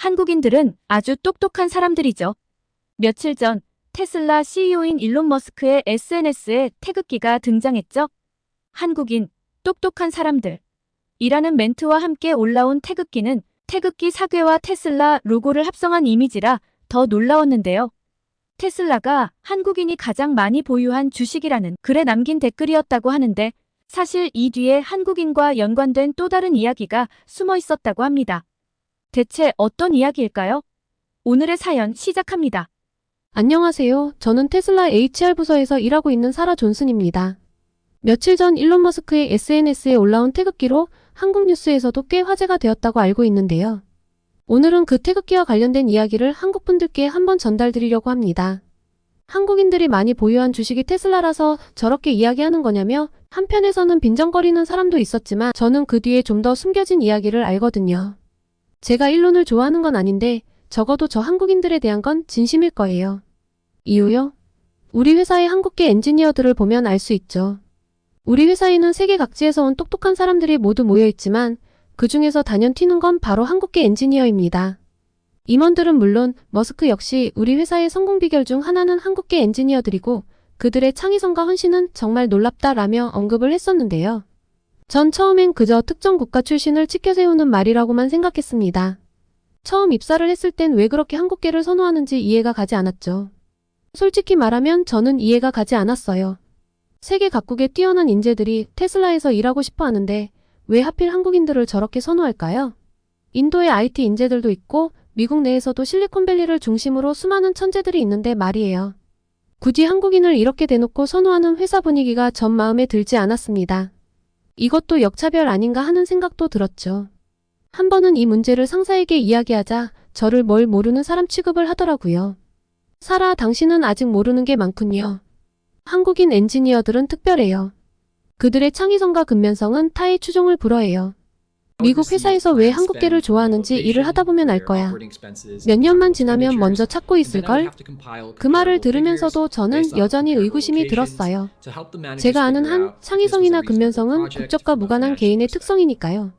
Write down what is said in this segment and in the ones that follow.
한국인들은 아주 똑똑한 사람들이죠. 며칠 전 테슬라 CEO인 일론 머스크의 SNS에 태극기가 등장했죠. 한국인, 똑똑한 사람들 이라는 멘트와 함께 올라온 태극기는 태극기 사괴와 테슬라 로고를 합성한 이미지라 더 놀라웠는데요. 테슬라가 한국인이 가장 많이 보유한 주식이라는 글에 남긴 댓글이었다고 하는데 사실 이 뒤에 한국인과 연관된 또 다른 이야기가 숨어 있었다고 합니다. 대체 어떤 이야기일까요? 오늘의 사연 시작합니다. 안녕하세요. 저는 테슬라 HR 부서에서 일하고 있는 사라 존슨입니다. 며칠 전 일론 머스크의 SNS에 올라온 태극기로 한국 뉴스에서도 꽤 화제가 되었다고 알고 있는데요. 오늘은 그 태극기와 관련된 이야기를 한국 분들께 한번 전달드리려고 합니다. 한국인들이 많이 보유한 주식이 테슬라라서 저렇게 이야기하는 거냐며 한편에서는 빈정거리는 사람도 있었지만 저는 그 뒤에 좀 더 숨겨진 이야기를 알거든요. 제가 일론을 좋아하는 건 아닌데 적어도 저 한국인들에 대한 건 진심일 거예요. 이유요? 우리 회사의 한국계 엔지니어들을 보면 알 수 있죠. 우리 회사에는 세계 각지에서 온 똑똑한 사람들이 모두 모여있지만 그 중에서 단연 튀는 건 바로 한국계 엔지니어입니다. 임원들은 물론 머스크 역시 우리 회사의 성공 비결 중 하나는 한국계 엔지니어들이고 그들의 창의성과 헌신은 정말 놀랍다라며 언급을 했었는데요. 전 처음엔 그저 특정 국가 출신을 치켜세우는 말이라고만 생각했습니다. 처음 입사를 했을 땐 왜 그렇게 한국계를 선호하는지 이해가 가지 않았죠. 솔직히 말하면 저는 이해가 가지 않았어요. 세계 각국의 뛰어난 인재들이 테슬라에서 일하고 싶어 하는데 왜 하필 한국인들을 저렇게 선호할까요? 인도의 IT 인재들도 있고 미국 내에서도 실리콘밸리를 중심으로 수많은 천재들이 있는데 말이에요. 굳이 한국인을 이렇게 대놓고 선호하는 회사 분위기가 전 마음에 들지 않았습니다. 이것도 역차별 아닌가 하는 생각도 들었죠. 한 번은 이 문제를 상사에게 이야기하자 저를 뭘 모르는 사람 취급을 하더라고요. 사라, 당신은 아직 모르는 게 많군요. 한국인 엔지니어들은 특별해요. 그들의 창의성과 근면성은 타의 추종을 불허해요. 미국 회사에서 왜 한국계를 좋아하는지 일을 하다 보면 알 거야. 몇 년만 지나면 먼저 찾고 있을걸? 그 말을 들으면서도 저는 여전히 의구심이 들었어요. 제가 아는 한 창의성이나 근면성은 국적과 무관한 개인의 특성이니까요.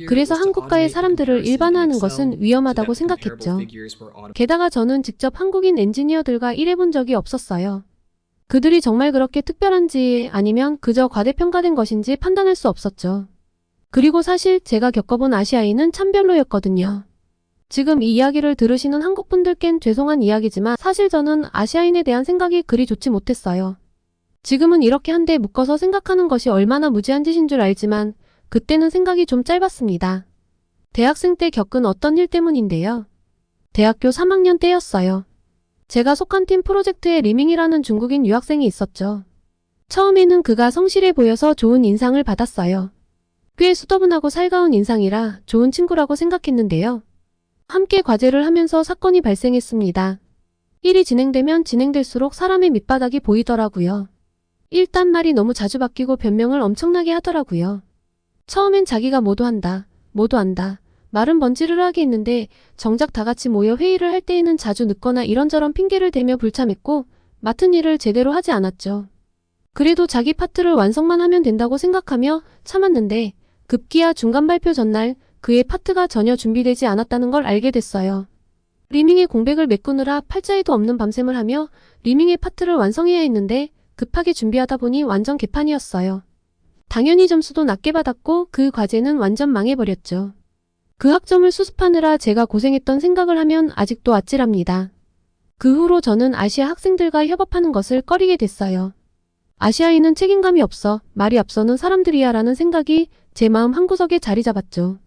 그래서 한국가의 사람들을 일반화하는 것은 위험하다고 생각했죠. 게다가 저는 직접 한국인 엔지니어들과 일해본 적이 없었어요. 그들이 정말 그렇게 특별한지 아니면 그저 과대평가된 것인지 판단할 수 없었죠. 그리고 사실 제가 겪어본 아시아인은 참 별로였거든요. 지금 이 이야기를 들으시는 한국분들께는 죄송한 이야기지만 사실 저는 아시아인에 대한 생각이 그리 좋지 못했어요. 지금은 이렇게 한데 묶어서 생각하는 것이 얼마나 무지한 짓인 줄 알지만 그때는 생각이 좀 짧았습니다. 대학생 때 겪은 어떤 일 때문인데요. 대학교 3학년 때였어요. 제가 속한 팀 프로젝트에 리밍이라는 중국인 유학생이 있었죠. 처음에는 그가 성실해 보여서 좋은 인상을 받았어요. 꽤 수더분하고 살가운 인상이라 좋은 친구라고 생각했는데요. 함께 과제를 하면서 사건이 발생했습니다. 일이 진행되면 진행될수록 사람의 밑바닥이 보이더라고요. 일단 말이 너무 자주 바뀌고 변명을 엄청나게 하더라고요. 처음엔 자기가 뭐도 한다, 뭐도 안다. 말은 번지르르하게 했는데 정작 다 같이 모여 회의를 할 때에는 자주 늦거나 이런저런 핑계를 대며 불참했고 맡은 일을 제대로 하지 않았죠. 그래도 자기 파트를 완성만 하면 된다고 생각하며 참았는데 급기야 중간 발표 전날 그의 파트가 전혀 준비되지 않았다는 걸 알게 됐어요. 리밍의 공백을 메꾸느라 팔자에도 없는 밤샘을 하며 리밍의 파트를 완성해야 했는데 급하게 준비하다 보니 완전 개판이었어요. 당연히 점수도 낮게 받았고 그 과제는 완전 망해버렸죠. 그 학점을 수습하느라 제가 고생했던 생각을 하면 아직도 아찔합니다. 그 후로 저는 아시아 학생들과 협업하는 것을 꺼리게 됐어요. 아시아인은 책임감이 없어 말이 앞서는 사람들이야 라는 생각이 제 마음 한구석에 자리 잡았죠.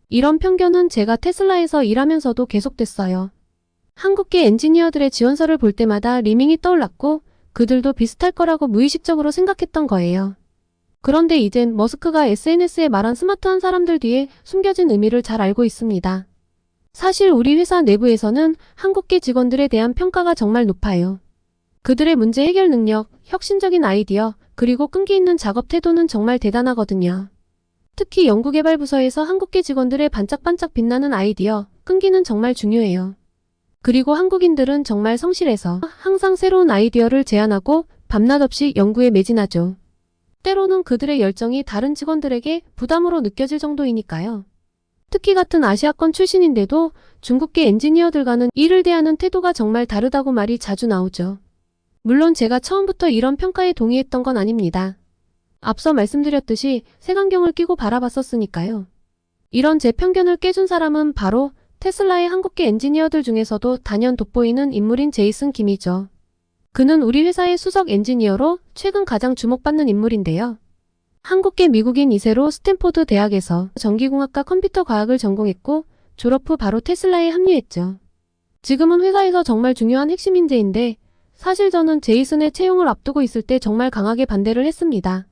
이런 편견은 제가 테슬라에서 일하면서도 계속됐어요. 한국계 엔지니어들의 지원서를 볼 때마다 리밍이 떠올랐고 그들도 비슷할 거라고 무의식적으로 생각했던 거예요. 그런데 이젠 머스크가 SNS에 말한 스마트한 사람들 뒤에 숨겨진 의미를 잘 알고 있습니다. 사실 우리 회사 내부에서는 한국계 직원들에 대한 평가가 정말 높아요. 그들의 문제 해결 능력, 혁신적인 아이디어, 그리고 끈기 있는 작업 태도는 정말 대단하거든요. 특히 연구개발 부서에서 한국계 직원들의 반짝반짝 빛나는 아이디어, 끈기는 정말 중요해요. 그리고 한국인들은 정말 성실해서 항상 새로운 아이디어를 제안하고 밤낮 없이 연구에 매진하죠. 때로는 그들의 열정이 다른 직원들에게 부담으로 느껴질 정도이니까요. 특히 같은 아시아권 출신인데도 중국계 엔지니어들과는 일을 대하는 태도가 정말 다르다고 말이 자주 나오죠. 물론 제가 처음부터 이런 평가에 동의했던 건 아닙니다. 앞서 말씀드렸듯이 색안경을 끼고 바라봤었으니까요. 이런 제 편견을 깨준 사람은 바로 테슬라의 한국계 엔지니어들 중에서도 단연 돋보이는 인물인 제이슨 김이죠. 그는 우리 회사의 수석 엔지니어로 최근 가장 주목받는 인물인데요. 한국계 미국인 2세로 스탠포드 대학에서 전기공학과 컴퓨터과학을 전공했고 졸업 후 바로 테슬라에 합류했죠. 지금은 회사에서 정말 중요한 핵심 인재인데 사실 저는 제이슨의 채용을 앞두고 있을 때 정말 강하게 반대를 했습니다.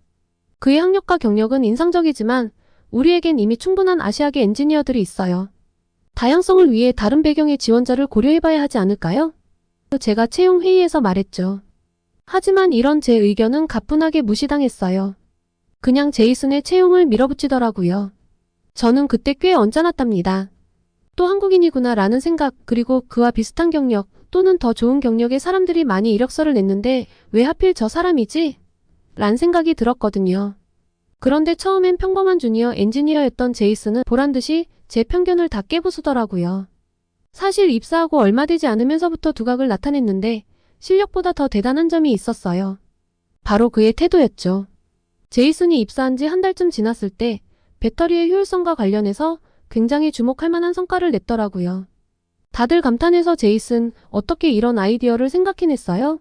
그의 학력과 경력은 인상적이지만 우리에겐 이미 충분한 아시아계 엔지니어들이 있어요. 다양성을 위해 다른 배경의 지원자를 고려해봐야 하지 않을까요? 제가 채용 회의에서 말했죠. 하지만 이런 제 의견은 가뿐하게 무시당했어요. 그냥 제이슨의 채용을 밀어붙이더라고요. 저는 그때 꽤 언짢았답니다. 또 한국인이구나 라는 생각, 그리고 그와 비슷한 경력 또는 더 좋은 경력의 사람들이 많이 이력서를 냈는데 왜 하필 저 사람이지? 란 생각이 들었거든요. 그런데 처음엔 평범한 주니어 엔지니어였던 제이슨은 보란듯이 제 편견을 다 깨부수더라고요. 사실 입사하고 얼마 되지 않으면서부터 두각을 나타냈는데 실력보다 더 대단한 점이 있었어요. 바로 그의 태도였죠. 제이슨이 입사한 지 한 달쯤 지났을 때 배터리의 효율성과 관련해서 굉장히 주목할 만한 성과를 냈더라고요. 다들 감탄해서 제이슨, 어떻게 이런 아이디어를 생각해냈어요?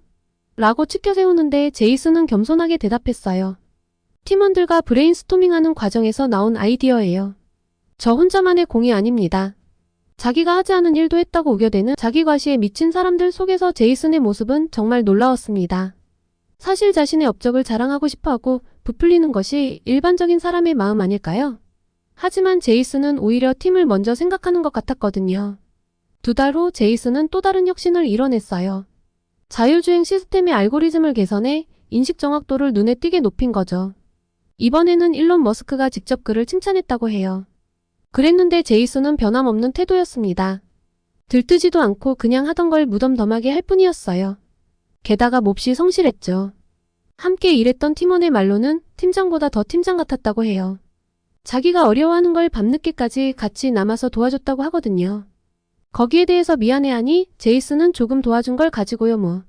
라고 치켜세우는데 제이슨은 겸손하게 대답했어요. 팀원들과 브레인스토밍하는 과정에서 나온 아이디어예요. 저 혼자만의 공이 아닙니다. 자기가 하지 않은 일도 했다고 우겨대는 자기 과시에 미친 사람들 속에서 제이슨의 모습은 정말 놀라웠습니다. 사실 자신의 업적을 자랑하고 싶어하고 부풀리는 것이 일반적인 사람의 마음 아닐까요? 하지만 제이슨은 오히려 팀을 먼저 생각하는 것 같았거든요. 2달 후 제이슨은 또 다른 혁신을 이뤄냈어요. 자율주행 시스템의 알고리즘을 개선해 인식 정확도를 눈에 띄게 높인 거죠. 이번에는 일론 머스크가 직접 그를 칭찬했다고 해요. 그랬는데 제이슨은 변함없는 태도였습니다. 들뜨지도 않고 그냥 하던 걸 무덤덤하게 할 뿐이었어요. 게다가 몹시 성실했죠. 함께 일했던 팀원의 말로는 팀장보다 더 팀장 같았다고 해요. 자기가 어려워하는 걸 밤늦게까지 같이 남아서 도와줬다고 하거든요. 거기에 대해서 미안해하니 제이슨은 조금 도와준 걸 가지고요 뭐.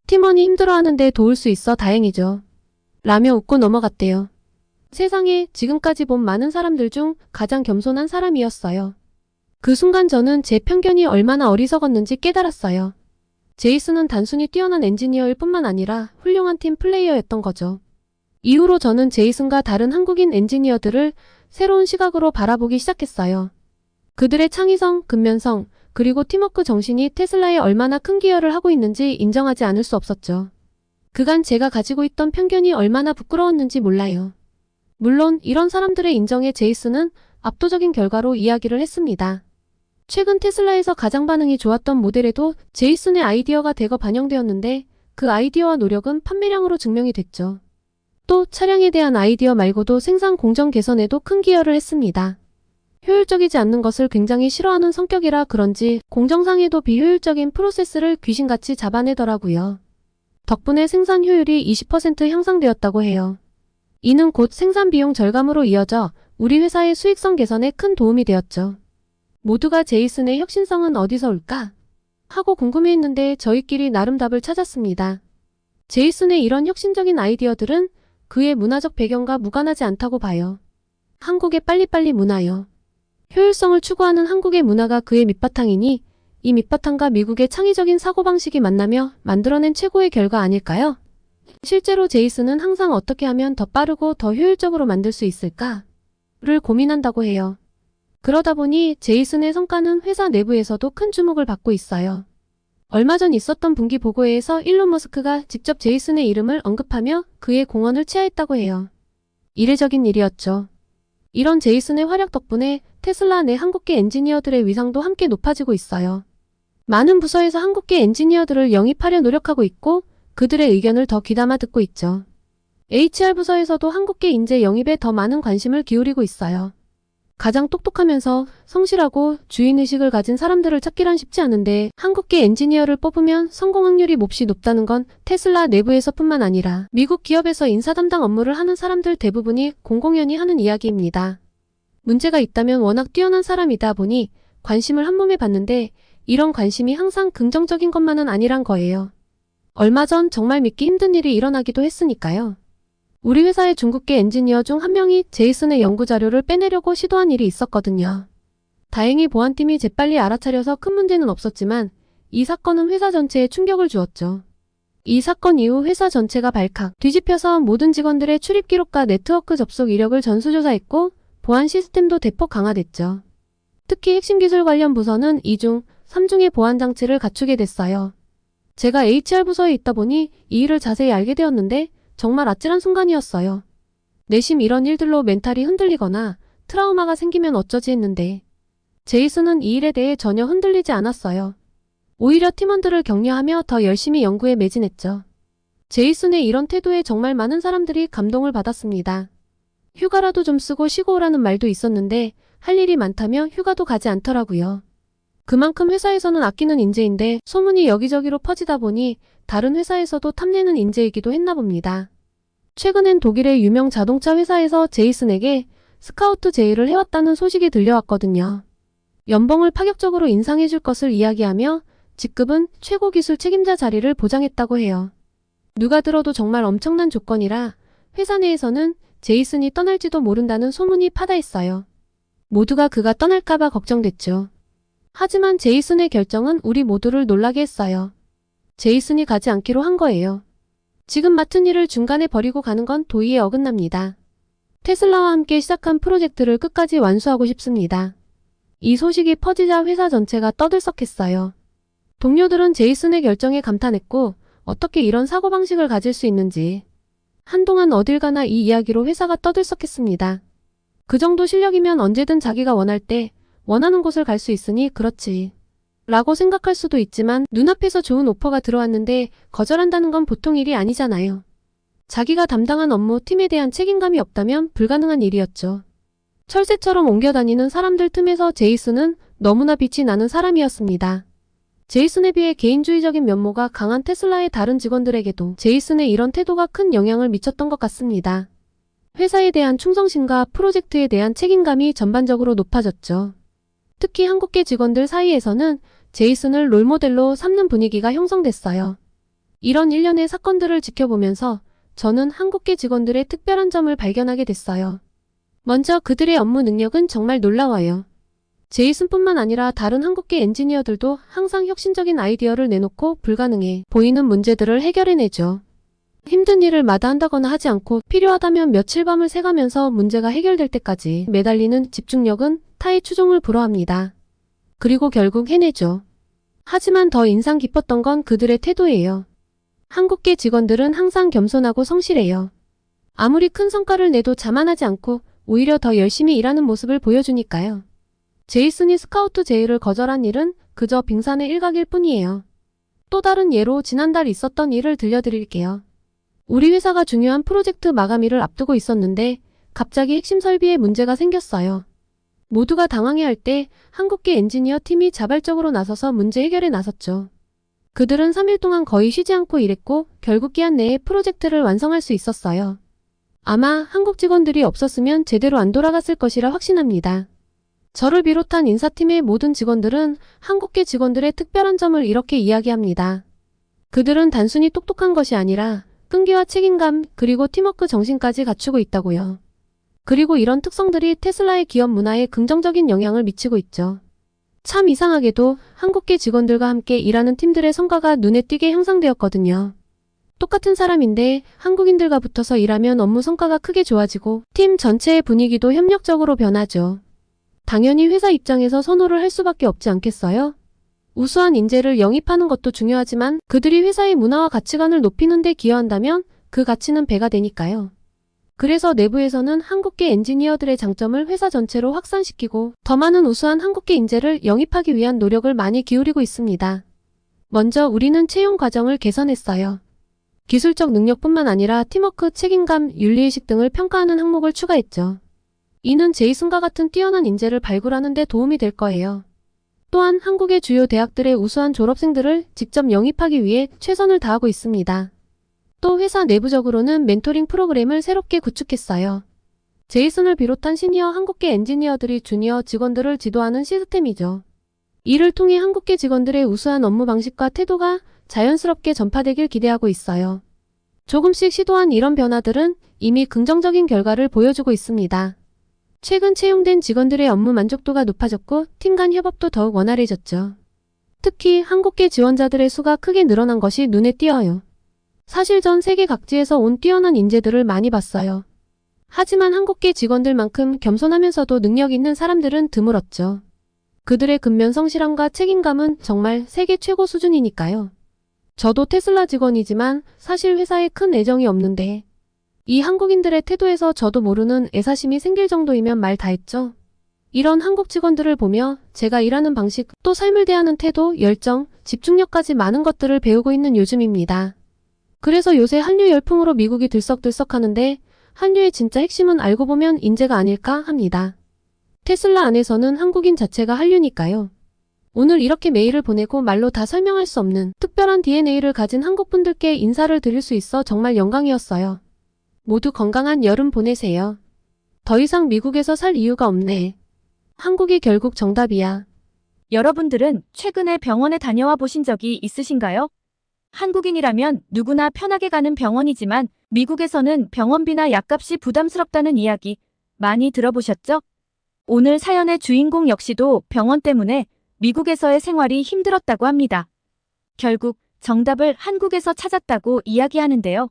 팀원이 힘들어하는데 도울 수 있어 다행이죠. 라며 웃고 넘어갔대요. 세상에 지금까지 본 많은 사람들 중 가장 겸손한 사람이었어요. 그 순간 저는 제 편견이 얼마나 어리석었는지 깨달았어요. 제이슨은 단순히 뛰어난 엔지니어일 뿐만 아니라 훌륭한 팀 플레이어였던 거죠. 이후로 저는 제이슨과 다른 한국인 엔지니어들을 새로운 시각으로 바라보기 시작했어요. 그들의 창의성, 근면성, 그리고 팀워크 정신이 테슬라에 얼마나 큰 기여를 하고 있는지 인정하지 않을 수 없었죠. 그간 제가 가지고 있던 편견이 얼마나 부끄러웠는지 몰라요. 물론 이런 사람들의 인정에 제이슨은 압도적인 결과로 이야기를 했습니다. 최근 테슬라에서 가장 반응이 좋았던 모델에도 제이슨의 아이디어가 대거 반영되었는데 그 아이디어와 노력은 판매량으로 증명이 됐죠. 또 차량에 대한 아이디어 말고도 생산 공정 개선에도 큰 기여를 했습니다. 효율적이지 않는 것을 굉장히 싫어하는 성격이라 그런지 공정상에도 비효율적인 프로세스를 귀신같이 잡아내더라고요. 덕분에 생산 효율이 20% 향상되었다고 해요. 이는 곧 생산 비용 절감으로 이어져 우리 회사의 수익성 개선에 큰 도움이 되었죠. 모두가 제이슨의 혁신성은 어디서 올까? 하고 궁금해했는데 저희끼리 나름 답을 찾았습니다. 제이슨의 이런 혁신적인 아이디어들은 그의 문화적 배경과 무관하지 않다고 봐요. 한국의 빨리빨리 문화요. 효율성을 추구하는 한국의 문화가 그의 밑바탕이니 이 밑바탕과 미국의 창의적인 사고방식이 만나며 만들어낸 최고의 결과 아닐까요? 실제로 제이슨은 항상 어떻게 하면 더 빠르고 더 효율적으로 만들 수 있을까를 고민한다고 해요. 그러다 보니 제이슨의 성과는 회사 내부에서도 큰 주목을 받고 있어요. 얼마 전 있었던 분기 보고회에서 일론 머스크가 직접 제이슨의 이름을 언급하며 그의 공헌을 치하했다고 해요. 이례적인 일이었죠. 이런 제이슨의 활약 덕분에 테슬라 내 한국계 엔지니어들의 위상도 함께 높아지고 있어요. 많은 부서에서 한국계 엔지니어들을 영입하려 노력하고 있고 그들의 의견을 더 귀담아 듣고 있죠. HR 부서에서도 한국계 인재 영입에 더 많은 관심을 기울이고 있어요. 가장 똑똑하면서 성실하고 주인의식을 가진 사람들을 찾기란 쉽지 않은데 한국계 엔지니어를 뽑으면 성공 확률이 몹시 높다는 건 테슬라 내부에서뿐만 아니라 미국 기업에서 인사 담당 업무를 하는 사람들 대부분이 공공연히 하는 이야기입니다. 문제가 있다면 워낙 뛰어난 사람이다 보니 관심을 한몸에 받는데 이런 관심이 항상 긍정적인 것만은 아니란 거예요. 얼마 전 정말 믿기 힘든 일이 일어나기도 했으니까요. 우리 회사의 중국계 엔지니어 중 한 명이 제이슨의 연구 자료를 빼내려고 시도한 일이 있었거든요. 다행히 보안팀이 재빨리 알아차려서 큰 문제는 없었지만 이 사건은 회사 전체에 충격을 주었죠. 이 사건 이후 회사 전체가 발칵 뒤집혀서 모든 직원들의 출입 기록과 네트워크 접속 이력을 전수조사했고 보안 시스템도 대폭 강화됐죠. 특히 핵심 기술 관련 부서는 2중, 3중의 보안 장치를 갖추게 됐어요. 제가 HR 부서에 있다 보니 이 일을 자세히 알게 되었는데 정말 아찔한 순간이었어요. 내심 이런 일들로 멘탈이 흔들리거나 트라우마가 생기면 어쩌지 했는데 제이슨은 이 일에 대해 전혀 흔들리지 않았어요. 오히려 팀원들을 격려하며 더 열심히 연구에 매진했죠. 제이슨의 이런 태도에 정말 많은 사람들이 감동을 받았습니다. 휴가라도 좀 쓰고 쉬고 오라는 말도 있었는데 할 일이 많다며 휴가도 가지 않더라고요. 그만큼 회사에서는 아끼는 인재인데 소문이 여기저기로 퍼지다 보니 다른 회사에서도 탐내는 인재이기도 했나 봅니다. 최근엔 독일의 유명 자동차 회사에서 제이슨에게 스카우트 제의를 해왔다는 소식이 들려왔거든요. 연봉을 파격적으로 인상해줄 것을 이야기하며 직급은 최고 기술 책임자 자리를 보장했다고 해요. 누가 들어도 정말 엄청난 조건이라 회사 내에서는 제이슨이 떠날지도 모른다는 소문이 파다했어요. 모두가 그가 떠날까봐 걱정됐죠. 하지만 제이슨의 결정은 우리 모두를 놀라게 했어요. 제이슨이 가지 않기로 한 거예요. 지금 맡은 일을 중간에 버리고 가는 건 도의에 어긋납니다. 테슬라와 함께 시작한 프로젝트를 끝까지 완수하고 싶습니다. 이 소식이 퍼지자 회사 전체가 떠들썩했어요. 동료들은 제이슨의 결정에 감탄했고 어떻게 이런 사고방식을 가질 수 있는지. 한동안 어딜 가나 이 이야기로 회사가 떠들썩했습니다. 그 정도 실력이면 언제든 자기가 원할 때 원하는 곳을 갈 수 있으니 그렇지. 라고 생각할 수도 있지만 눈앞에서 좋은 오퍼가 들어왔는데 거절한다는 건 보통 일이 아니잖아요. 자기가 담당한 업무 팀에 대한 책임감이 없다면 불가능한 일이었죠. 철새처럼 옮겨다니는 사람들 틈에서 제이슨은 너무나 빛이 나는 사람이었습니다. 제이슨에 비해 개인주의적인 면모가 강한 테슬라의 다른 직원들에게도 제이슨의 이런 태도가 큰 영향을 미쳤던 것 같습니다. 회사에 대한 충성심과 프로젝트에 대한 책임감이 전반적으로 높아졌죠. 특히 한국계 직원들 사이에서는 제이슨을 롤모델로 삼는 분위기가 형성됐어요. 이런 일련의 사건들을 지켜보면서 저는 한국계 직원들의 특별한 점을 발견하게 됐어요. 먼저 그들의 업무 능력은 정말 놀라워요. 제이슨뿐만 아니라 다른 한국계 엔지니어들도 항상 혁신적인 아이디어를 내놓고 불가능해 보이는 문제들을 해결해내죠. 힘든 일을 마다한다거나 하지 않고 필요하다면 며칠 밤을 새가면서 문제가 해결될 때까지 매달리는 집중력은 타의 추종을 불허합니다. 그리고 결국 해내죠. 하지만 더 인상 깊었던 건 그들의 태도예요. 한국계 직원들은 항상 겸손하고 성실해요. 아무리 큰 성과를 내도 자만하지 않고 오히려 더 열심히 일하는 모습을 보여주니까요. 제이슨이 스카우트 제의를 거절한 일은 그저 빙산의 일각일 뿐이에요. 또 다른 예로 지난달 있었던 일을 들려드릴게요. 우리 회사가 중요한 프로젝트 마감일을 앞두고 있었는데 갑자기 핵심 설비에 문제가 생겼어요. 모두가 당황해할 때 한국계 엔지니어 팀이 자발적으로 나서서 문제 해결에 나섰죠. 그들은 3일 동안 거의 쉬지 않고 일했고 결국 기한 내에 프로젝트를 완성할 수 있었어요. 아마 한국 직원들이 없었으면 제대로 안 돌아갔을 것이라 확신합니다. 저를 비롯한 인사팀의 모든 직원들은 한국계 직원들의 특별한 점을 이렇게 이야기합니다. 그들은 단순히 똑똑한 것이 아니라 끈기와 책임감 그리고 팀워크 정신까지 갖추고 있다고요. 그리고 이런 특성들이 테슬라의 기업 문화에 긍정적인 영향을 미치고 있죠. 참 이상하게도 한국계 직원들과 함께 일하는 팀들의 성과가 눈에 띄게 향상되었거든요. 똑같은 사람인데 한국인들과 붙어서 일하면 업무 성과가 크게 좋아지고 팀 전체의 분위기도 협력적으로 변하죠. 당연히 회사 입장에서 선호를 할 수밖에 없지 않겠어요? 우수한 인재를 영입하는 것도 중요하지만 그들이 회사의 문화와 가치관을 높이는 데 기여한다면 그 가치는 배가 되니까요. 그래서 내부에서는 한국계 엔지니어들의 장점을 회사 전체로 확산시키고 더 많은 우수한 한국계 인재를 영입하기 위한 노력을 많이 기울이고 있습니다. 먼저 우리는 채용 과정을 개선했어요. 기술적 능력뿐만 아니라 팀워크, 책임감, 윤리의식 등을 평가하는 항목을 추가했죠. 이는 제이슨과 같은 뛰어난 인재를 발굴하는 데 도움이 될 거예요. 또한 한국의 주요 대학들의 우수한 졸업생들을 직접 영입하기 위해 최선을 다하고 있습니다. 또 회사 내부적으로는 멘토링 프로그램을 새롭게 구축했어요. 제이슨을 비롯한 시니어 한국계 엔지니어들이 주니어 직원들을 지도하는 시스템이죠. 이를 통해 한국계 직원들의 우수한 업무 방식과 태도가 자연스럽게 전파되길 기대하고 있어요. 조금씩 시도한 이런 변화들은 이미 긍정적인 결과를 보여주고 있습니다. 최근 채용된 직원들의 업무 만족도가 높아졌고 팀 간 협업도 더욱 원활해졌죠. 특히 한국계 지원자들의 수가 크게 늘어난 것이 눈에 띄어요. 사실 전 세계 각지에서 온 뛰어난 인재들을 많이 봤어요. 하지만 한국계 직원들만큼 겸손하면서도 능력 있는 사람들은 드물었죠. 그들의 근면 성실함과 책임감은 정말 세계 최고 수준이니까요. 저도 테슬라 직원이지만 사실 회사에 큰 애정이 없는데 이 한국인들의 태도에서 저도 모르는 애사심이 생길 정도이면 말 다 했죠. 이런 한국 직원들을 보며 제가 일하는 방식, 또 삶을 대하는 태도, 열정, 집중력까지 많은 것들을 배우고 있는 요즘입니다. 그래서 요새 한류 열풍으로 미국이 들썩들썩하는데 한류의 진짜 핵심은 알고 보면 인재가 아닐까 합니다. 테슬라 안에서는 한국인 자체가 한류니까요. 오늘 이렇게 메일을 보내고 말로 다 설명할 수 없는 특별한 DNA를 가진 한국분들께 인사를 드릴 수 있어 정말 영광이었어요. 모두 건강한 여름 보내세요. 더 이상 미국에서 살 이유가 없네. 한국이 결국 정답이야. 여러분들은 최근에 병원에 다녀와 보신 적이 있으신가요? 한국인이라면 누구나 편하게 가는 병원이지만 미국에서는 병원비나 약값이 부담스럽다는 이야기 많이 들어보셨죠? 오늘 사연의 주인공 역시도 병원 때문에 미국에서의 생활이 힘들었다고 합니다. 결국 정답을 한국에서 찾았다고 이야기하는데요.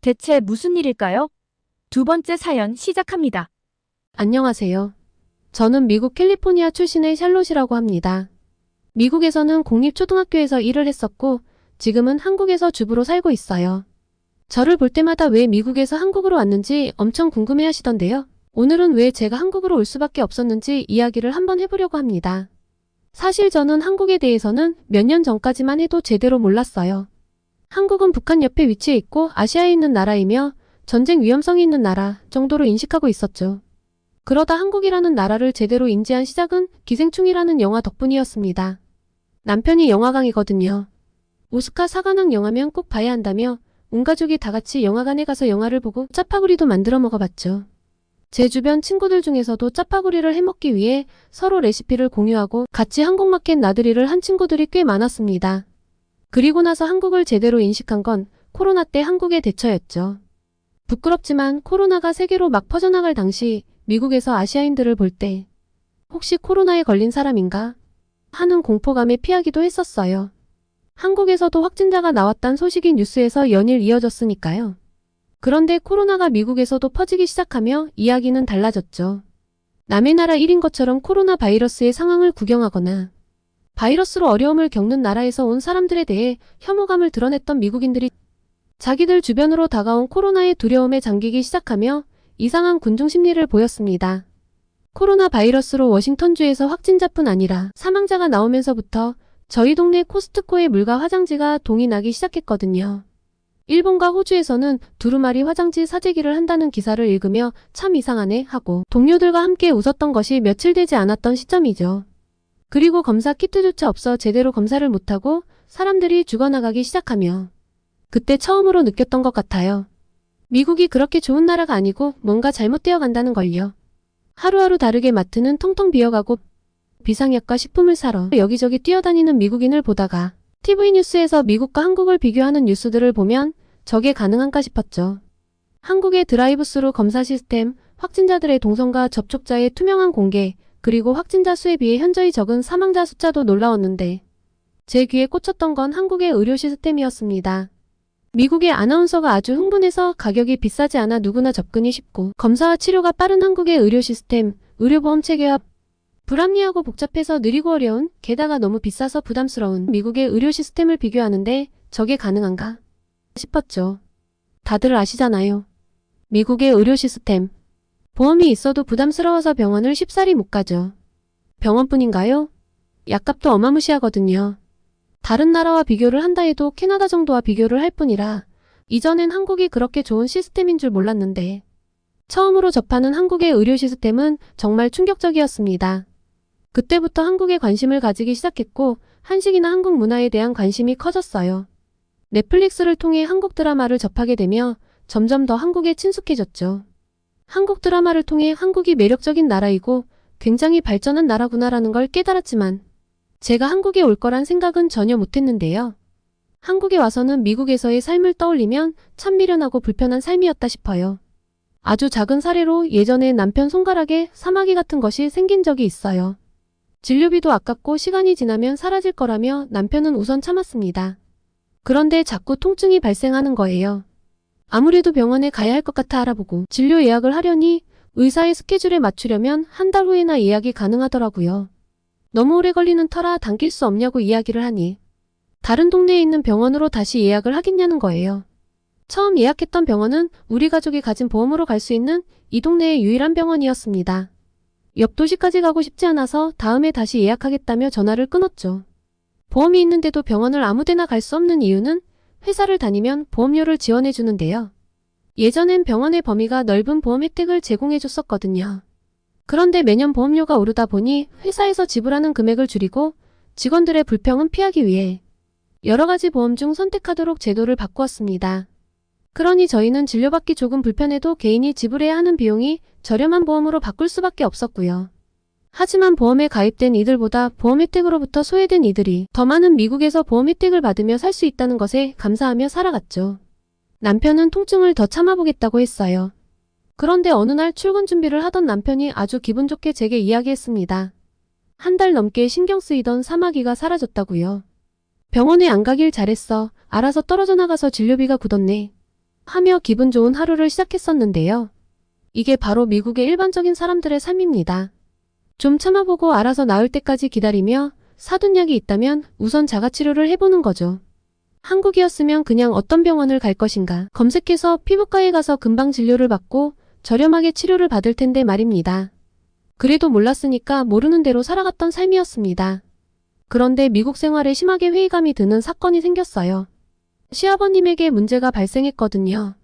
대체 무슨 일일까요? 두 번째 사연 시작합니다. 안녕하세요. 저는 미국 캘리포니아 출신의 샬롯이라고 합니다. 미국에서는 공립초등학교에서 일을 했었고 지금은 한국에서 주부로 살고 있어요. 저를 볼 때마다 왜 미국에서 한국으로 왔는지 엄청 궁금해 하시던데요. 오늘은 왜 제가 한국으로 올 수밖에 없었는지 이야기를 한번 해보려고 합니다. 사실 저는 한국에 대해서는 몇 년 전까지만 해도 제대로 몰랐어요. 한국은 북한 옆에 위치해 있고 아시아에 있는 나라이며 전쟁 위험성이 있는 나라 정도로 인식하고 있었죠. 그러다 한국이라는 나라를 제대로 인지한 시작은 기생충이라는 영화 덕분이었습니다. 남편이 영화광이거든요. 오스카 사관왕 영화면 꼭 봐야 한다며 온 가족이 다 같이 영화관에 가서 영화를 보고 짜파구리도 만들어 먹어봤죠. 제 주변 친구들 중에서도 짜파구리를 해먹기 위해 서로 레시피를 공유하고 같이 한국마켓 나들이를 한 친구들이 꽤 많았습니다. 그리고 나서 한국을 제대로 인식한 건 코로나 때 한국의 대처였죠. 부끄럽지만 코로나가 세계로 막 퍼져나갈 당시 미국에서 아시아인들을 볼 때 혹시 코로나에 걸린 사람인가 하는 공포감에 피하기도 했었어요. 한국에서도 확진자가 나왔단 소식이 뉴스에서 연일 이어졌으니까요. 그런데 코로나가 미국에서도 퍼지기 시작하며 이야기는 달라졌죠. 남의 나라 일인 것처럼 코로나 바이러스의 상황을 구경하거나 바이러스로 어려움을 겪는 나라에서 온 사람들에 대해 혐오감을 드러냈던 미국인들이 자기들 주변으로 다가온 코로나의 두려움에 잠기기 시작하며 이상한 군중 심리를 보였습니다. 코로나 바이러스로 워싱턴주에서 확진자뿐 아니라 사망자가 나오면서부터 저희 동네 코스트코의 물과 화장지가 동이 나기 시작했거든요. 일본과 호주에서는 두루마리 화장지 사재기를 한다는 기사를 읽으며 참 이상하네 하고 동료들과 함께 웃었던 것이 며칠 되지 않았던 시점이죠. 그리고 검사 키트조차 없어 제대로 검사를 못하고 사람들이 죽어나가기 시작하며 그때 처음으로 느꼈던 것 같아요. 미국이 그렇게 좋은 나라가 아니고 뭔가 잘못되어 간다는 걸요. 하루하루 다르게 마트는 텅텅 비어가고 비상약과 식품을 사러 여기저기 뛰어다니는 미국인을 보다가 TV 뉴스에서 미국과 한국을 비교하는 뉴스들을 보면 저게 가능한가 싶었죠. 한국의 드라이브스루 검사 시스템, 확진자들의 동선과 접촉자의 투명한 공개, 그리고 확진자 수에 비해 현저히 적은 사망자 숫자도 놀라웠는데 제 귀에 꽂혔던 건 한국의 의료 시스템이었습니다. 미국의 아나운서가 아주 흥분해서 가격이 비싸지 않아 누구나 접근이 쉽고 검사와 치료가 빠른 한국의 의료 시스템, 의료보험 체계와 불합리하고 복잡해서 느리고 어려운, 게다가 너무 비싸서 부담스러운 미국의 의료 시스템을 비교하는데 저게 가능한가 싶었죠. 다들 아시잖아요. 미국의 의료 시스템. 보험이 있어도 부담스러워서 병원을 쉽사리 못 가죠. 병원뿐인가요? 약값도 어마무시하거든요. 다른 나라와 비교를 한다 해도 캐나다 정도와 비교를 할 뿐이라 이전엔 한국이 그렇게 좋은 시스템인 줄 몰랐는데 처음으로 접하는 한국의 의료 시스템은 정말 충격적이었습니다. 그때부터 한국에 관심을 가지기 시작했고 한식이나 한국 문화에 대한 관심이 커졌어요. 넷플릭스를 통해 한국 드라마를 접하게 되며 점점 더 한국에 친숙해졌죠. 한국 드라마를 통해 한국이 매력적인 나라이고 굉장히 발전한 나라구나라는 걸 깨달았지만 제가 한국에 올 거란 생각은 전혀 못했는데요. 한국에 와서는 미국에서의 삶을 떠올리면 참 미련하고 불편한 삶이었다 싶어요. 아주 작은 사례로 예전에 남편 손가락에 사마귀 같은 것이 생긴 적이 있어요. 진료비도 아깝고 시간이 지나면 사라질 거라며 남편은 우선 참았습니다. 그런데 자꾸 통증이 발생하는 거예요. 아무래도 병원에 가야 할 것 같아 알아보고 진료 예약을 하려니 의사의 스케줄에 맞추려면 한 달 후에나 예약이 가능하더라고요. 너무 오래 걸리는 터라 당길 수 없냐고 이야기를 하니 다른 동네에 있는 병원으로 다시 예약을 하겠냐는 거예요. 처음 예약했던 병원은 우리 가족이 가진 보험으로 갈 수 있는 이 동네의 유일한 병원이었습니다. 옆 도시까지 가고 싶지 않아서 다음에 다시 예약하겠다며 전화를 끊었죠. 보험이 있는데도 병원을 아무데나 갈 수 없는 이유는 회사를 다니면 보험료를 지원해 주는데요. 예전엔 병원의 범위가 넓은 보험 혜택을 제공해 줬었거든요. 그런데 매년 보험료가 오르다 보니 회사에서 지불하는 금액을 줄이고 직원들의 불평은 피하기 위해 여러 가지 보험 중 선택하도록 제도를 바꾸었습니다. 그러니 저희는 진료받기 조금 불편해도 개인이 지불해야 하는 비용이 저렴한 보험으로 바꿀 수밖에 없었고요. 하지만 보험에 가입된 이들보다 보험 혜택으로부터 소외된 이들이 더 많은 미국에서 보험 혜택을 받으며 살 수 있다는 것에 감사하며 살아갔죠. 남편은 통증을 더 참아보겠다고 했어요. 그런데 어느 날 출근 준비를 하던 남편이 아주 기분 좋게 제게 이야기했습니다. 한 달 넘게 신경 쓰이던 사마귀가 사라졌다고요. 병원에 안 가길 잘했어. 알아서 떨어져 나가서 진료비가 굳었네. 하며 기분 좋은 하루를 시작했었는데요. 이게 바로 미국의 일반적인 사람들의 삶입니다. 좀 참아보고 알아서 나을 때까지 기다리며 사둔 약이 있다면 우선 자가치료를 해보는 거죠. 한국이었으면 그냥 어떤 병원을 갈 것인가 검색해서 피부과에 가서 금방 진료를 받고 저렴하게 치료를 받을 텐데 말입니다. 그래도 몰랐으니까 모르는 대로 살아갔던 삶이었습니다. 그런데 미국 생활에 심하게 회의감이 드는 사건이 생겼어요. 시아버님에게 문제가 발생했거든요.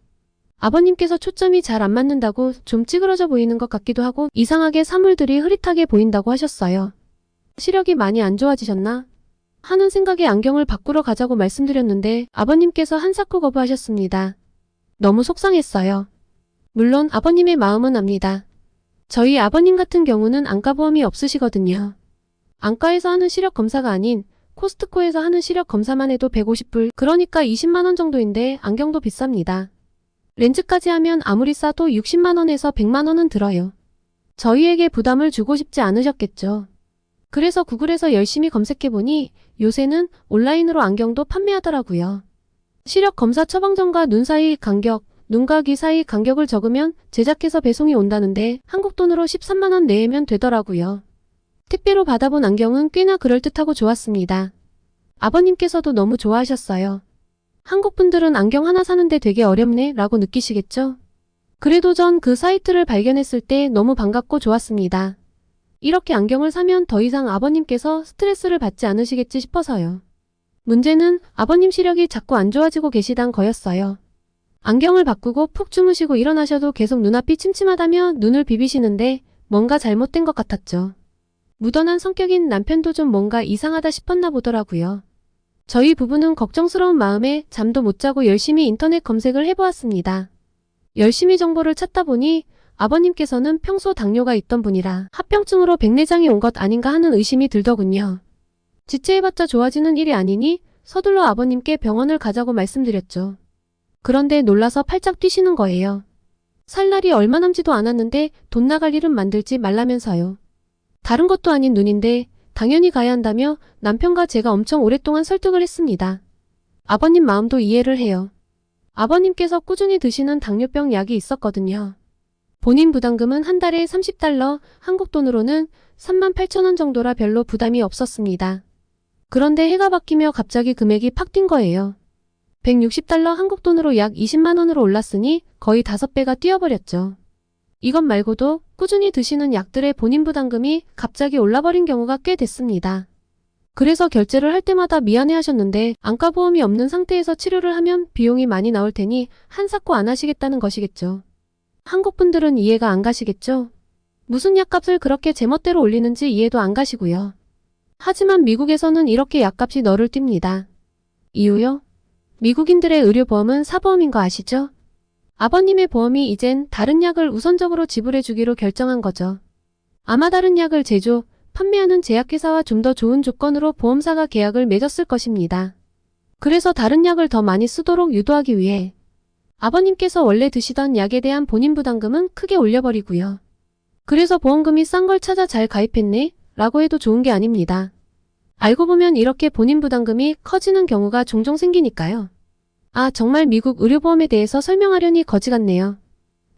아버님께서 초점이 잘 안 맞는다고 좀 찌그러져 보이는 것 같기도 하고 이상하게 사물들이 흐릿하게 보인다고 하셨어요. 시력이 많이 안 좋아지셨나? 하는 생각에 안경을 바꾸러 가자고 말씀드렸는데 아버님께서 한사코 거부하셨습니다. 너무 속상했어요. 물론 아버님의 마음은 압니다. 저희 아버님 같은 경우는 안과보험이 없으시거든요. 안과에서 하는 시력 검사가 아닌 코스트코에서 하는 시력 검사만 해도 150불, 그러니까 20만 원 정도인데 안경도 비쌉니다. 렌즈까지 하면 아무리 싸도 60만 원에서 100만 원은 들어요. 저희에게 부담을 주고 싶지 않으셨겠죠. 그래서 구글에서 열심히 검색해보니 요새는 온라인으로 안경도 판매하더라고요. 시력 검사 처방전과 눈 사이 간격, 눈과 귀 사이 간격을 적으면 제작해서 배송이 온다는데 한국 돈으로 13만 원 내면 되더라고요. 택배로 받아본 안경은 꽤나 그럴듯하고 좋았습니다. 아버님께서도 너무 좋아하셨어요. 한국 분들은 안경 하나 사는데 되게 어렵네 라고 느끼시겠죠? 그래도 전 그 사이트를 발견했을 때 너무 반갑고 좋았습니다. 이렇게 안경을 사면 더 이상 아버님께서 스트레스를 받지 않으시겠지 싶어서요. 문제는 아버님 시력이 자꾸 안 좋아지고 계시단 거였어요. 안경을 바꾸고 푹 주무시고 일어나셔도 계속 눈앞이 침침하다며 눈을 비비시는데 뭔가 잘못된 것 같았죠. 무던한 성격인 남편도 좀 뭔가 이상하다 싶었나 보더라고요. 저희 부부는 걱정스러운 마음에 잠도 못 자고 열심히 인터넷 검색을 해보았습니다. 열심히 정보를 찾다 보니 아버님께서는 평소 당뇨가 있던 분이라 합병증으로 백내장이 온 것 아닌가 하는 의심이 들더군요. 지체해봤자 좋아지는 일이 아니니 서둘러 아버님께 병원을 가자고 말씀드렸죠. 그런데 놀라서 팔짝 뛰시는 거예요. 살 날이 얼마 남지도 않았는데 돈 나갈 일은 만들지 말라면서요. 다른 것도 아닌 눈인데 당연히 가야 한다며 남편과 제가 엄청 오랫동안 설득을 했습니다. 아버님 마음도 이해를 해요. 아버님께서 꾸준히 드시는 당뇨병 약이 있었거든요. 본인 부담금은 한 달에 $30, 한국 돈으로는 38,000원 정도라 별로 부담이 없었습니다. 그런데 해가 바뀌며 갑자기 금액이 팍 뛴 거예요. $160 한국 돈으로 약 20만 원으로 올랐으니 거의 5배가 뛰어버렸죠. 이것 말고도 꾸준히 드시는 약들의 본인 부담금이 갑자기 올라버린 경우가 꽤 됐습니다. 그래서 결제를 할 때마다 미안해하셨는데 안과보험이 없는 상태에서 치료를 하면 비용이 많이 나올 테니 한사코 안 하시겠다는 것이겠죠. 한국 분들은 이해가 안 가시겠죠? 무슨 약값을 그렇게 제멋대로 올리는지 이해도 안 가시고요. 하지만 미국에서는 이렇게 약값이 너를 띱니다. 이유요? 미국인들의 의료보험은 사보험인 거 아시죠? 아버님의 보험이 이젠 다른 약을 우선적으로 지불해 주기로 결정한 거죠. 아마 다른 약을 제조, 판매하는 제약회사와 좀 더 좋은 조건으로 보험사가 계약을 맺었을 것입니다. 그래서 다른 약을 더 많이 쓰도록 유도하기 위해 아버님께서 원래 드시던 약에 대한 본인 부담금은 크게 올려버리고요. 그래서 보험금이 싼 걸 찾아 잘 가입했네? 라고 해도 좋은 게 아닙니다. 알고 보면 이렇게 본인 부담금이 커지는 경우가 종종 생기니까요. 아, 정말 미국 의료보험에 대해서 설명하려니 거지 같네요.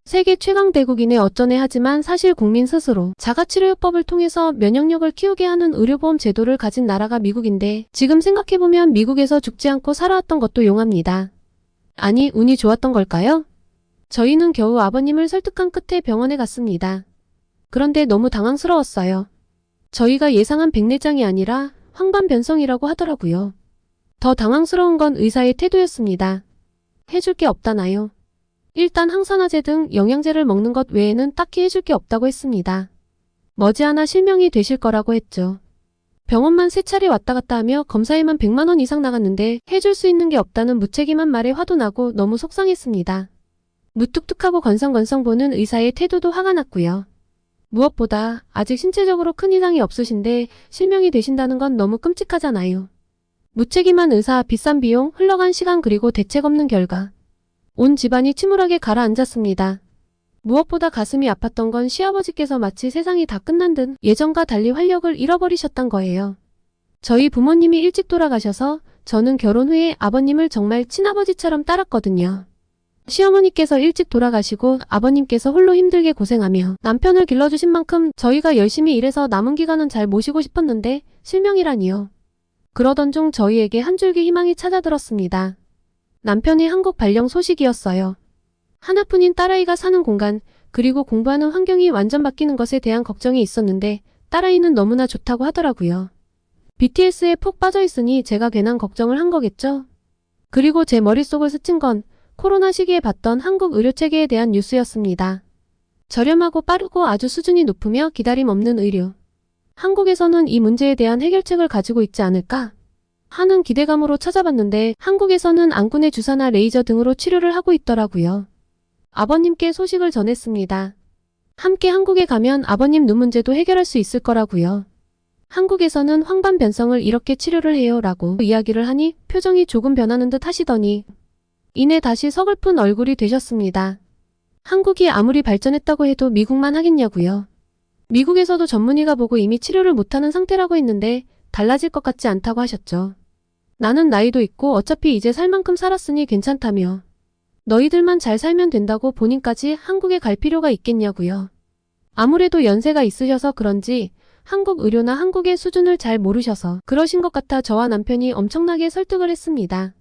세계 최강 대국이네 어쩌네 하지만 사실 국민 스스로 자가치료요법을 통해서 면역력을 키우게 하는 의료보험 제도를 가진 나라가 미국인데 지금 생각해보면 미국에서 죽지 않고 살아왔던 것도 용합니다. 아니, 운이 좋았던 걸까요? 저희는 겨우 아버님을 설득한 끝에 병원에 갔습니다. 그런데 너무 당황스러웠어요. 저희가 예상한 백내장이 아니라 황반변성이라고 하더라고요. 더 당황스러운 건 의사의 태도였습니다. 해줄 게 없다나요? 일단 항산화제 등 영양제를 먹는 것 외에는 딱히 해줄 게 없다고 했습니다. 머지않아 실명이 되실 거라고 했죠. 병원만 3차례 왔다 갔다 하며 검사에만 100만 원 이상 나갔는데 해줄 수 있는 게 없다는 무책임한 말에 화도 나고 너무 속상했습니다. 무뚝뚝하고 건성건성 보는 의사의 태도도 화가 났고요. 무엇보다 아직 신체적으로 큰 이상이 없으신데 실명이 되신다는 건 너무 끔찍하잖아요. 무책임한 의사, 비싼 비용, 흘러간 시간 그리고 대책 없는 결과 온 집안이 침울하게 가라앉았습니다. 무엇보다 가슴이 아팠던 건 시아버지께서 마치 세상이 다 끝난 듯 예전과 달리 활력을 잃어버리셨단 거예요. 저희 부모님이 일찍 돌아가셔서 저는 결혼 후에 아버님을 정말 친아버지처럼 따랐거든요. 시어머니께서 일찍 돌아가시고 아버님께서 홀로 힘들게 고생하며 남편을 길러주신 만큼 저희가 열심히 일해서 남은 기간은 잘 모시고 싶었는데 실명이라니요. 그러던 중 저희에게 한 줄기 희망이 찾아들었습니다. 남편의 한국 발령 소식이었어요. 하나뿐인 딸아이가 사는 공간, 그리고 공부하는 환경이 완전 바뀌는 것에 대한 걱정이 있었는데 딸아이는 너무나 좋다고 하더라고요. BTS에 푹 빠져있으니 제가 괜한 걱정을 한 거겠죠? 그리고 제 머릿속을 스친 건 코로나 시기에 봤던 한국 의료체계에 대한 뉴스였습니다. 저렴하고 빠르고 아주 수준이 높으며 기다림 없는 의료. 한국에서는 이 문제에 대한 해결책을 가지고 있지 않을까 하는 기대감으로 찾아봤는데 한국에서는 안군의 주사나 레이저 등으로 치료를 하고 있더라고요. 아버님께 소식을 전했습니다. 함께 한국에 가면 아버님 눈 문제도 해결할 수 있을 거라고요. 한국에서는 황반변성을 이렇게 치료를 해요 라고 이야기를 하니 표정이 조금 변하는 듯 하시더니 이내 다시 서글픈 얼굴이 되셨습니다. 한국이 아무리 발전했다고 해도 미국만 하겠냐고요. 미국에서도 전문의가 보고 이미 치료를 못하는 상태라고 했는데 달라질 것 같지 않다고 하셨죠. 나는 나이도 있고 어차피 이제 살 만큼 살았으니 괜찮다며. 너희들만 잘 살면 된다고 본인까지 한국에 갈 필요가 있겠냐고요. 아무래도 연세가 있으셔서 그런지 한국 의료나 한국의 수준을 잘 모르셔서 그러신 것 같아 저와 남편이 엄청나게 설득을 했습니다.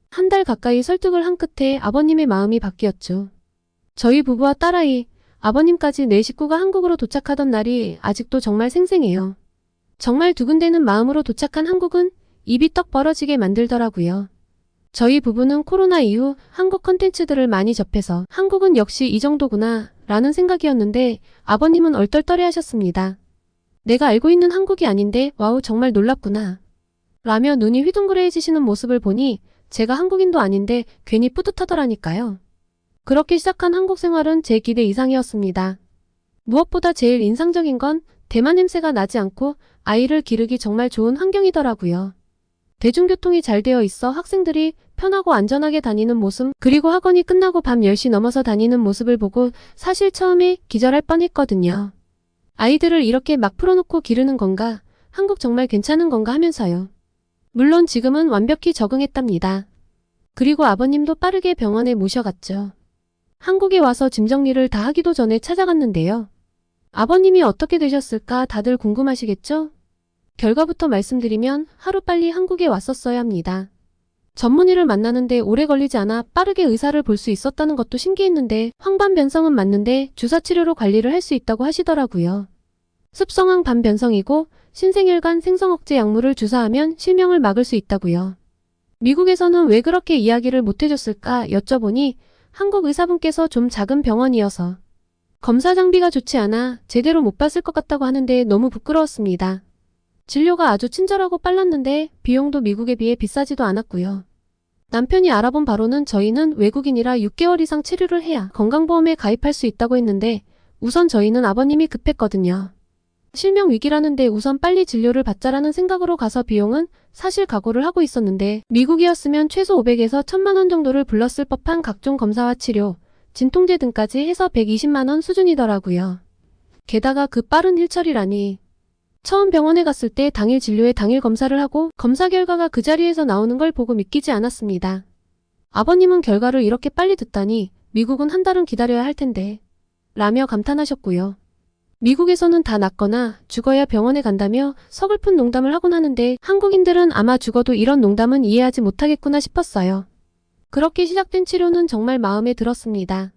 한 달 가까이 설득을 한 끝에 아버님의 마음이 바뀌었죠. 저희 부부와 딸아이, 아버님까지 네 식구가 한국으로 도착하던 날이 아직도 정말 생생해요. 정말 두근대는 마음으로 도착한 한국은 입이 떡 벌어지게 만들더라고요. 저희 부부는 코로나 이후 한국 컨텐츠들을 많이 접해서 한국은 역시 이 정도구나 라는 생각이었는데 아버님은 얼떨떨해 하셨습니다. 내가 알고 있는 한국이 아닌데 와우 정말 놀랍구나 라며 눈이 휘둥그레해지시는 모습을 보니 제가 한국인도 아닌데 괜히 뿌듯하더라니까요. 그렇게 시작한 한국 생활은 제 기대 이상이었습니다. 무엇보다 제일 인상적인 건 대만 냄새가 나지 않고 아이를 기르기 정말 좋은 환경이더라고요. 대중교통이 잘 되어 있어 학생들이 편하고 안전하게 다니는 모습, 그리고 학원이 끝나고 밤 10시 넘어서 다니는 모습을 보고 사실 처음에 기절할 뻔했거든요. 아이들을 이렇게 막 풀어놓고 기르는 건가? 한국 정말 괜찮은 건가 하면서요. 물론 지금은 완벽히 적응했답니다. 그리고 아버님도 빠르게 병원에 모셔갔죠. 한국에 와서 짐 정리를 다 하기도 전에 찾아갔는데요. 아버님이 어떻게 되셨을까 다들 궁금하시겠죠? 결과부터 말씀드리면 하루빨리 한국에 왔었어야 합니다. 전문의를 만나는데 오래 걸리지 않아 빠르게 의사를 볼 수 있었다는 것도 신기했는데 황반변성은 맞는데 주사치료로 관리를 할 수 있다고 하시더라고요. 습성황 반변성이고 신생혈관 생성억제 약물을 주사하면 실명을 막을 수 있다고요. 미국에서는 왜 그렇게 이야기를 못해줬을까 여쭤보니 한국 의사분께서 좀 작은 병원이어서 검사 장비가 좋지 않아 제대로 못 봤을 것 같다고 하는데 너무 부끄러웠습니다. 진료가 아주 친절하고 빨랐는데 비용도 미국에 비해 비싸지도 않았고요. 남편이 알아본 바로는 저희는 외국인이라 6개월 이상 치료를 해야 건강보험에 가입할 수 있다고 했는데 우선 저희는 아버님이 급했거든요. 실명 위기라는데 우선 빨리 진료를 받자라는 생각으로 가서 비용은 사실 각오를 하고 있었는데 미국이었으면 최소 500에서 1000만 원 정도를 불렀을 법한 각종 검사와 치료, 진통제 등까지 해서 120만 원 수준이더라고요. 게다가 그 빠른 일처리라니. 처음 병원에 갔을 때 당일 진료에 당일 검사를 하고 검사 결과가 그 자리에서 나오는 걸 보고 믿기지 않았습니다. 아버님은 결과를 이렇게 빨리 듣다니 미국은 한 달은 기다려야 할 텐데 라며 감탄하셨고요. 미국에서는 다 낫거나 죽어야 병원에 간다며 서글픈 농담을 하곤 하는데 한국인들은 아마 죽어도 이런 농담은 이해하지 못하겠구나 싶었어요. 그렇게 시작된 치료는 정말 마음에 들었습니다.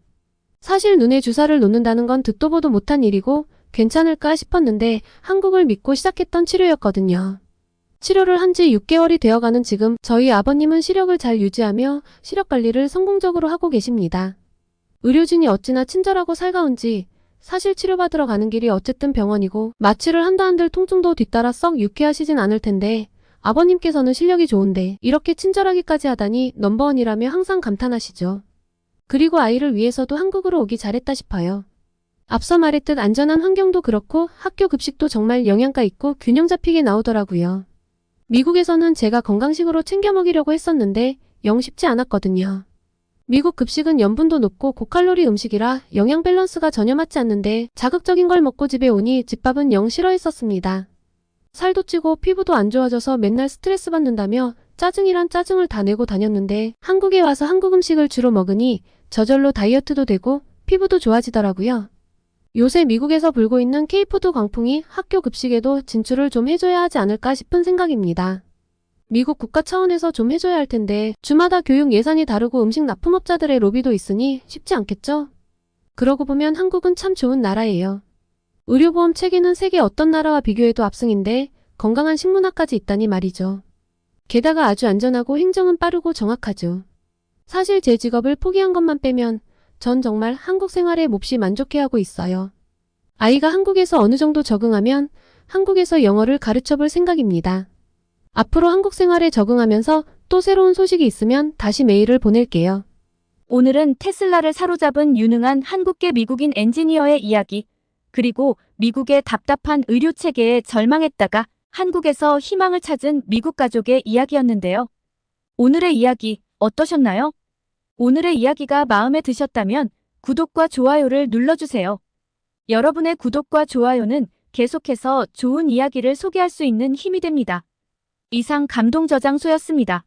사실 눈에 주사를 놓는다는 건 듣도 보도 못한 일이고 괜찮을까 싶었는데 한국을 믿고 시작했던 치료였거든요. 치료를 한 지 6개월이 되어가는 지금 저희 아버님은 시력을 잘 유지하며 시력 관리를 성공적으로 하고 계십니다. 의료진이 어찌나 친절하고 살가운지 사실 치료받으러 가는 길이 어쨌든 병원이고 마취를 한다 한들 통증도 뒤따라 썩 유쾌하시진 않을 텐데 아버님께서는 실력이 좋은데 이렇게 친절하기까지 하다니 넘버원이라며 항상 감탄하시죠. 그리고 아이를 위해서도 한국으로 오기 잘했다 싶어요. 앞서 말했듯 안전한 환경도 그렇고 학교 급식도 정말 영양가 있고 균형 잡히게 나오더라고요. 미국에서는 제가 건강식으로 챙겨 먹이려고 했었는데 영 쉽지 않았거든요. 미국 급식은 염분도 높고 고칼로리 음식이라 영양 밸런스가 전혀 맞지 않는데 자극적인 걸 먹고 집에 오니 집밥은 영 싫어했었습니다. 살도 찌고 피부도 안 좋아져서 맨날 스트레스 받는다며 짜증이란 짜증을 다 내고 다녔는데 한국에 와서 한국 음식을 주로 먹으니 저절로 다이어트도 되고 피부도 좋아지더라고요. 요새 미국에서 불고 있는 K푸드 광풍이 학교 급식에도 진출을 좀 해줘야 하지 않을까 싶은 생각입니다. 미국 국가 차원에서 좀 해줘야 할 텐데 주마다 교육 예산이 다르고 음식 납품업자들의 로비도 있으니 쉽지 않겠죠? 그러고 보면 한국은 참 좋은 나라예요. 의료보험 체계는 세계 어떤 나라와 비교해도 압승인데 건강한 식문화까지 있다니 말이죠. 게다가 아주 안전하고 행정은 빠르고 정확하죠. 사실 제 직업을 포기한 것만 빼면 전 정말 한국 생활에 몹시 만족해하고 있어요. 아이가 한국에서 어느 정도 적응하면 한국에서 영어를 가르쳐볼 생각입니다. 앞으로 한국 생활에 적응하면서 또 새로운 소식이 있으면 다시 메일을 보낼게요. 오늘은 테슬라를 사로잡은 유능한 한국계 미국인 엔지니어의 이야기, 그리고 미국의 답답한 의료 체계에 절망했다가 한국에서 희망을 찾은 미국 가족의 이야기였는데요. 오늘의 이야기 어떠셨나요? 오늘의 이야기가 마음에 드셨다면 구독과 좋아요를 눌러주세요. 여러분의 구독과 좋아요는 계속해서 좋은 이야기를 소개할 수 있는 힘이 됩니다. 이상 감동저장소였습니다.